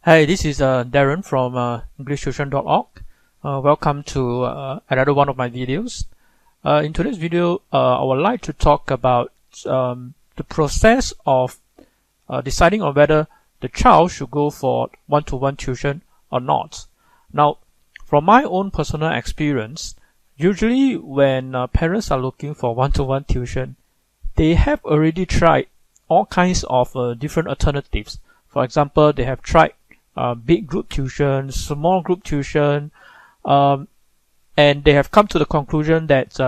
Hi, this is Darren from EnglishTuition.org. Welcome to another one of my videos. In today's video, I would like to talk about the process of deciding on whether the child should go for one-to-one tuition or not. Now, from my own personal experience, usually when parents are looking for one-to-one tuition, they have already tried all kinds of different alternatives. For example, they have tried big group tuition, small group tuition, and they have come to the conclusion that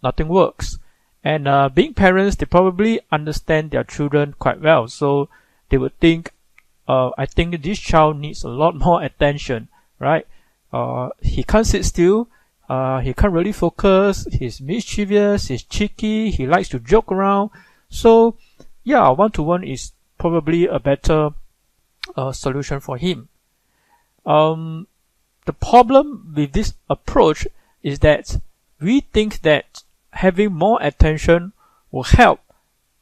nothing works. And being parents, they probably understand their children quite well, so they would think, I think this child needs a lot more attention, right? He can't sit still, he can't really focus, he's mischievous, he's cheeky, he likes to joke around. So yeah, one-to-one is probably a better solution for him. The problem with this approach is that we think that having more attention will help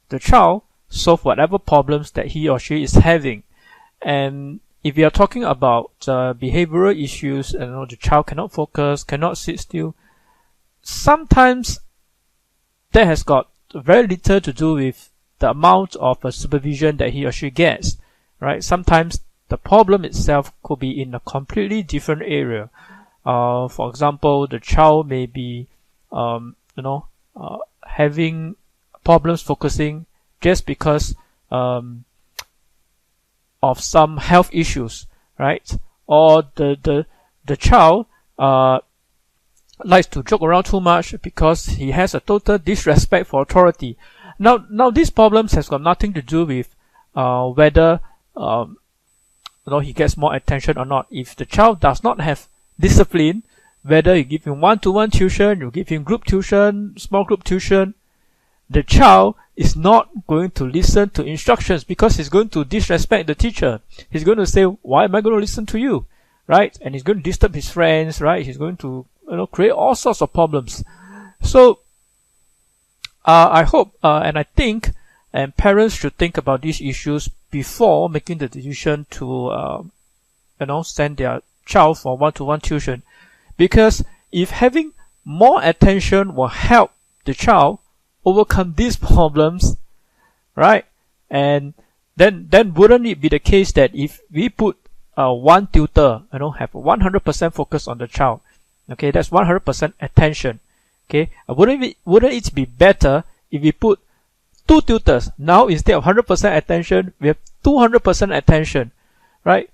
the child solve whatever problems that he or she is having. And if we are talking about behavioral issues, the child cannot focus, cannot sit still, sometimes that has got very little to do with the amount of supervision that he or she gets. Right? Sometimes the problem itself could be in a completely different area. For example, the child may be, having problems focusing just because of some health issues, right? Or the child likes to joke around too much because he has a total disrespect for authority. Now these problems has got nothing to do with whether he gets more attention or not. If the child does not have discipline, whether you give him one-to-one tuition, you give him group tuition, small group tuition, the child is not going to listen to instructions because he's going to disrespect the teacher. He's going to say, why am I going to listen to you? Right? And he's going to disturb his friends, right? He's going to, create all sorts of problems. So, I hope, and I think, and parents should think about these issues before making the decision to, send their child for one-to-one tuition. Because if having more attention will help the child overcome these problems, right? And then wouldn't it be the case that if we put one tutor, have 100% focus on the child, okay, that's 100% attention, okay? Wouldn't it be better if we put two tutors? Now instead of 100% attention, we have 200% attention, right?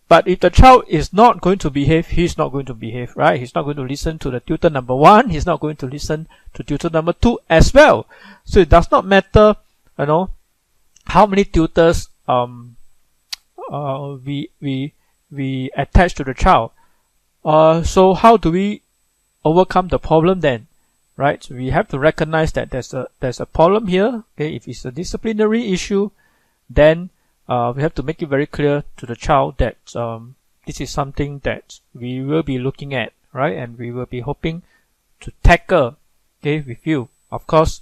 But if the child is not going to behave, he's not going to behave, right? He's not going to listen to the tutor number 1. He's not going to listen to tutor number 2 as well. So it does not matter, how many tutors we attach to the child. So how do we overcome the problem then? Right, so we have to recognize that there's a problem here. Okay, if it's a disciplinary issue, then we have to make it very clear to the child that this is something that we will be looking at, right? And we will be hoping to tackle, okay, with you. Of course,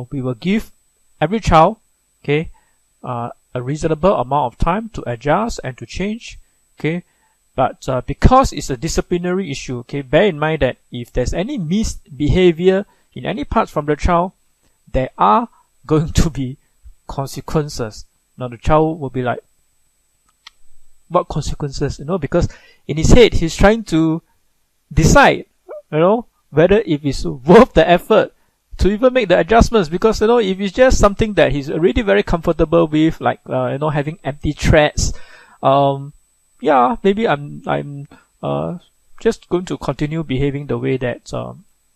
we will give every child, okay, a reasonable amount of time to adjust and to change, okay. But because it's a disciplinary issue, okay, bear in mind that if there's any misbehavior in any parts from the child, there are going to be consequences. Now the child will be like, what consequences? Because in his head, he's trying to decide, whether if it's worth the effort to even make the adjustments. Because, if it's just something that he's already very comfortable with, like, having empty threats, yeah, maybe I'm just going to continue behaving the way that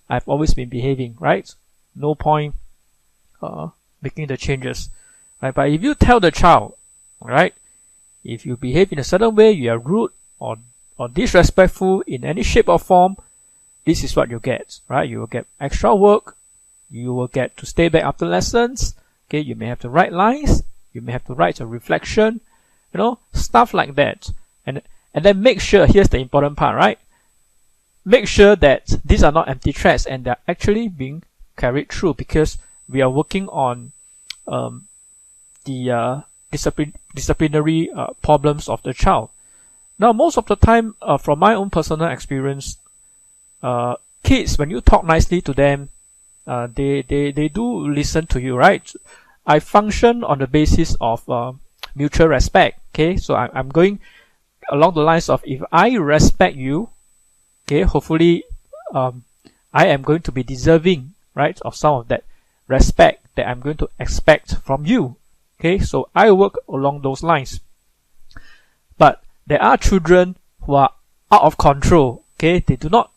I've always been behaving, right? No point making the changes, right? But if you tell the child, right, if you behave in a certain way, you are rude or disrespectful in any shape or form, this is what you get, right? You will get extra work, you will get to stay back after lessons, okay? You may have to write lines, you may have to write a reflection, stuff like that. And then make sure, here's the important part, right? Make sure that these are not empty threats and they're actually being carried through, because we are working on the disciplinary problems of the child. Now, most of the time, from my own personal experience, kids, when you talk nicely to them, they do listen to you, right? I function on the basis of mutual respect. Okay, so I'm going along the lines of, if I respect you, okay, hopefully I am going to be deserving, right, of some of that respect that I'm going to expect from you. Okay, so I work along those lines. But there are children who are out of control. Okay, they do not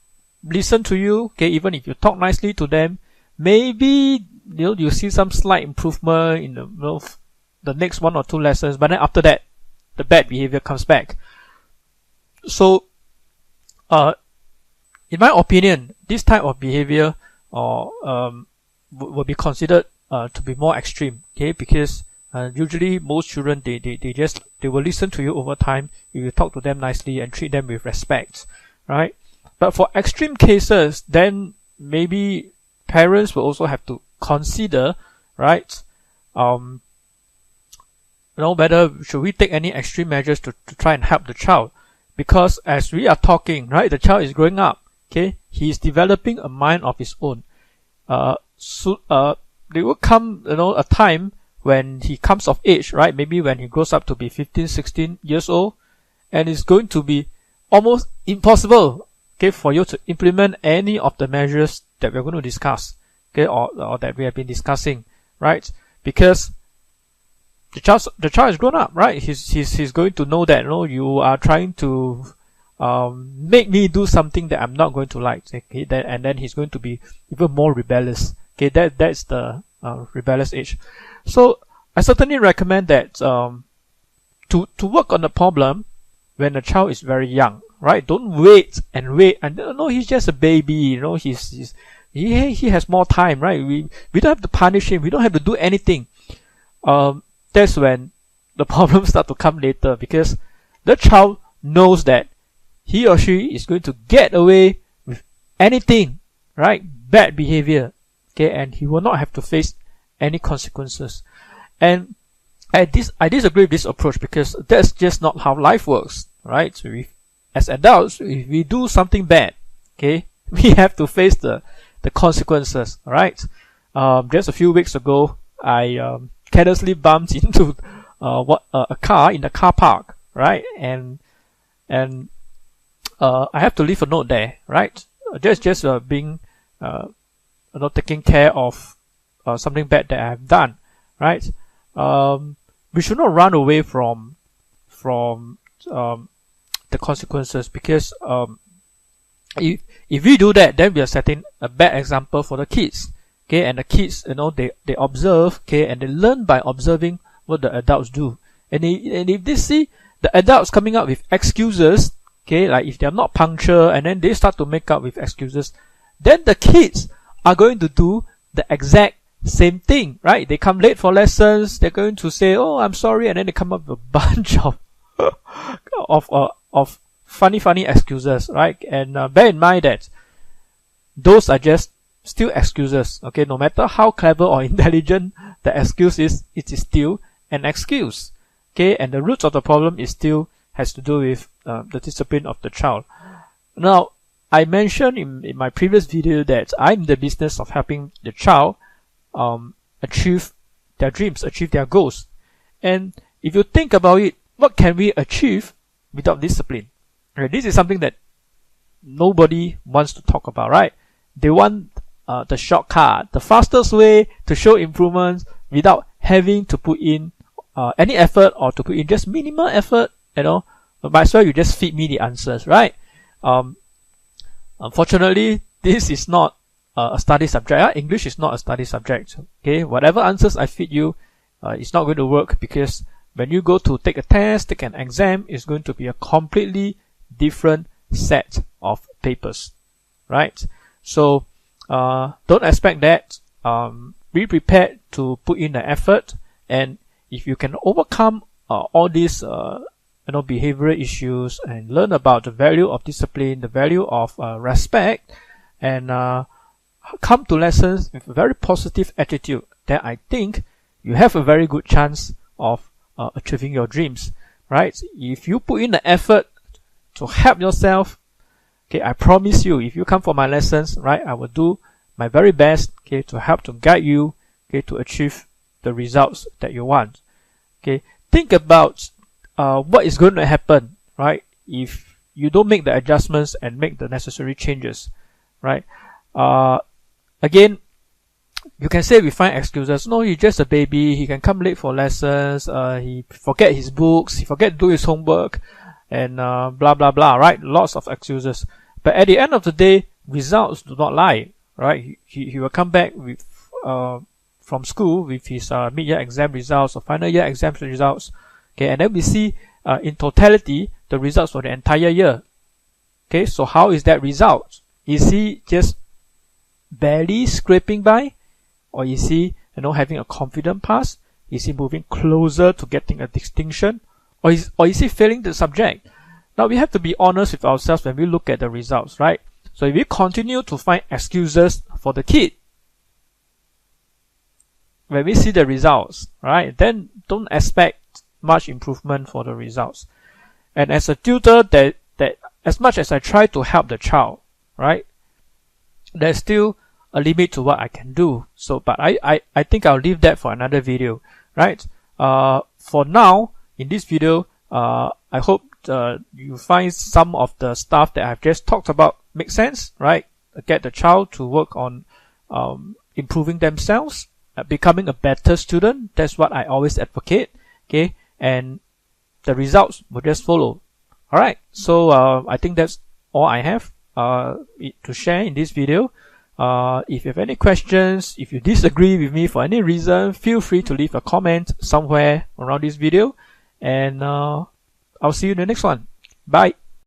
listen to you. Okay, even if you talk nicely to them, maybe you see some slight improvement in the next 1 or 2 lessons, but then after that, the bad behavior comes back. So, in my opinion, this type of behavior will be considered to be more extreme. Okay, because usually most children they will listen to you over time if you talk to them nicely and treat them with respect, right? But for extreme cases, then maybe parents will also have to consider, right? Whether should we take any extreme measures to try and help the child, because as we are talking, right, the child is growing up. Okay, he is developing a mind of his own. There will come, a time when he comes of age, right? Maybe when he grows up to be 15, 16 years old, and it's going to be almost impossible, okay, for you to implement any of the measures that we're going to discuss, okay, or that we have been discussing, right? Because the child is grown up, right? He's going to know that, you are trying to make me do something that I'm not going to like, okay, and then he's going to be even more rebellious. Okay, that's the rebellious age. So I certainly recommend that to work on the problem when the child is very young, right? Don't wait and he's just a baby, he has more time, right? We don't have to punish him, we don't have to do anything. That's when the problems start to come later, because the child knows that he or she is going to get away with anything, right? Bad behavior, okay, and he will not have to face any consequences. And I disagree with this approach, because that's just not how life works, right? So as adults, if we do something bad, okay, we have to face the consequences, right? Just a few weeks ago, I carelessly bumped into a car in the car park, right? And I have to leave a note there, right? Just being taking care of something bad that I have done, right? We should not run away from the consequences, because if we do that, then we are setting a bad example for the kids. Okay, and the kids, they observe, okay, and they learn by observing what the adults do. And if they see the adults coming up with excuses, okay, like if they are not punctual, and then they start to make up with excuses, then the kids are going to do the exact same thing, right? They come late for lessons, they're going to say, "Oh, I'm sorry," and then they come up with a bunch of funny excuses, right? And bear in mind that those are just still excuses, okay? No matter how clever or intelligent the excuse is, it is still an excuse, okay? And the roots of the problem is still has to do with the discipline of the child. Now, I mentioned in my previous video that I'm in the business of helping the child achieve their dreams, achieve their goals. And if you think about it, what can we achieve without discipline? Okay, this is something that nobody wants to talk about, right? They want the shortcut, the fastest way to show improvements without having to put in any effort, or to put in just minimal effort, might as well you just feed me the answers, right? Unfortunately, this is not a study subject. English is not a study subject. Okay, whatever answers I feed you, it's not going to work, because when you go to take a test, take an exam, it's going to be a completely different set of papers, right? So don't expect that. Be prepared to put in the effort, and if you can overcome all these behavioral issues and learn about the value of discipline, the value of respect, and come to lessons with a very positive attitude, then I think you have a very good chance of achieving your dreams, right? If you put in the effort to help yourself, okay, I promise you, if you come for my lessons, right, I will do my very best, okay, to help to guide you, okay, to achieve the results that you want. Okay, think about what is going to happen, right, if you don't make the adjustments and make the necessary changes, right? Again, you can say we find excuses. No, he's just a baby. He can come late for lessons. He forget his books. He forget to do his homework, and blah blah blah. Right? Lots of excuses. But at the end of the day, results do not lie. Right? He will come back with from school with his mid-year exam results or final year exam results. Okay, and then we see in totality the results for the entire year. Okay, so how is that result? Is he just barely scraping by? Or is he, having a confident pass? Is he moving closer to getting a distinction? Or is he failing the subject? Now we have to be honest with ourselves when we look at the results, right? So if we continue to find excuses for the kid, when we see the results, right, then don't expect much improvement for the results. And as a tutor, that as much as I try to help the child, right, there's still a limit to what I can do. So, but I think I'll leave that for another video, right? For now, in this video, I hope you find some of the stuff that I've just talked about make sense, right? Get the child to work on improving themselves, becoming a better student. That's what I always advocate, okay? And the results will just follow. All right. So I think that's all I have to share in this video. If you have any questions, if you disagree with me for any reason, feel free to leave a comment somewhere around this video, and I'll see you in the next one. Bye.